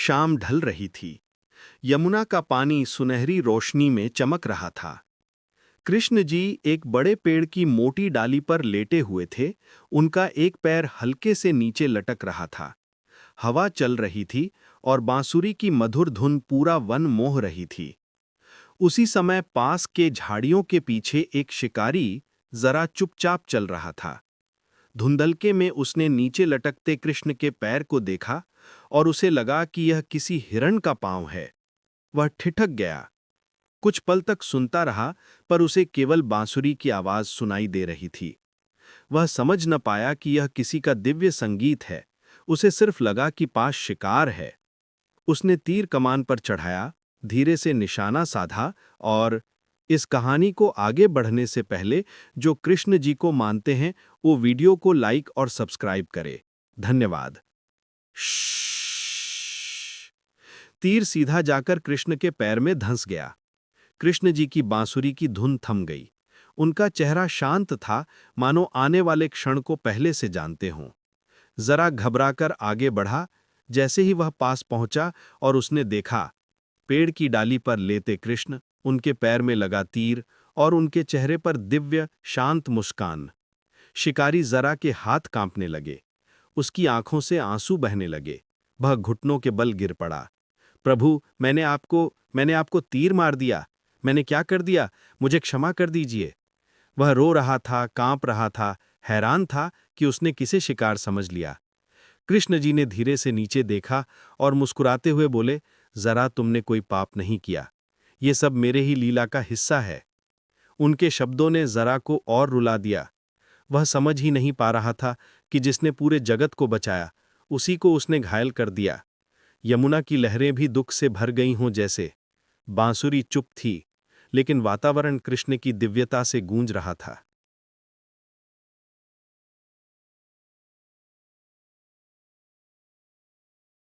शाम ढल रही थी। यमुना का पानी सुनहरी रोशनी में चमक रहा था। कृष्ण जी एक बड़े पेड़ की मोटी डाली पर लेटे हुए थे। उनका एक पैर हल्के से नीचे लटक रहा था। हवा चल रही थी और बांसुरी की मधुर धुन पूरा वन मोह रही थी। उसी समय पास के झाड़ियों के पीछे एक शिकारी जरा चुपचाप चल रहा था। धुंधलके में उसने नीचे लटकते कृष्ण के पैर को देखा और उसे लगा कि यह किसी हिरण का पांव है। वह ठिठक गया। कुछ पल तक सुनता रहा, पर उसे केवल बांसुरी की आवाज सुनाई दे रही थी। वह समझ न पाया कि यह किसी का दिव्य संगीत है। उसे सिर्फ लगा कि पास शिकार है। उसने तीर कमान पर चढ़ाया, धीरे से निशाना साधा और इस कहानी को आगे बढ़ने से पहले जो कृष्ण जी को मानते हैं वो वीडियो को लाइक और सब्सक्राइब करें। धन्यवाद। श्श्श। तीर सीधा जाकर कृष्ण के पैर में धंस गया। कृष्ण जी की बांसुरी की धुन थम गई। उनका चेहरा शांत था, मानो आने वाले क्षण को पहले से जानते हों। जरा घबराकर आगे बढ़ा। जैसे ही वह पास पहुंचा और उसने देखा, पेड़ की डाली पर लेटे कृष्ण, उनके पैर में लगा तीर और उनके चेहरे पर दिव्य शांत मुस्कान। शिकारी जरा के हाथ कांपने लगे। उसकी आंखों से आंसू बहने लगे। वह घुटनों के बल गिर पड़ा। प्रभु, मैंने आपको तीर मार दिया। मैंने क्या कर दिया? मुझे क्षमा कर दीजिए। वह रो रहा था, कांप रहा था, हैरान था कि उसने किसे शिकार समझ लिया। कृष्ण जी ने धीरे से नीचे देखा और मुस्कुराते हुए बोले, जरा तुमने कोई पाप नहीं किया। ये सब मेरे ही लीला का हिस्सा है। उनके शब्दों ने जरा को और रुला दिया। वह समझ ही नहीं पा रहा था कि जिसने पूरे जगत को बचाया, उसी को उसने घायल कर दिया। यमुना की लहरें भी दुख से भर गई हों जैसे। बांसुरी चुप थी, लेकिन वातावरण कृष्ण की दिव्यता से गूंज रहा था।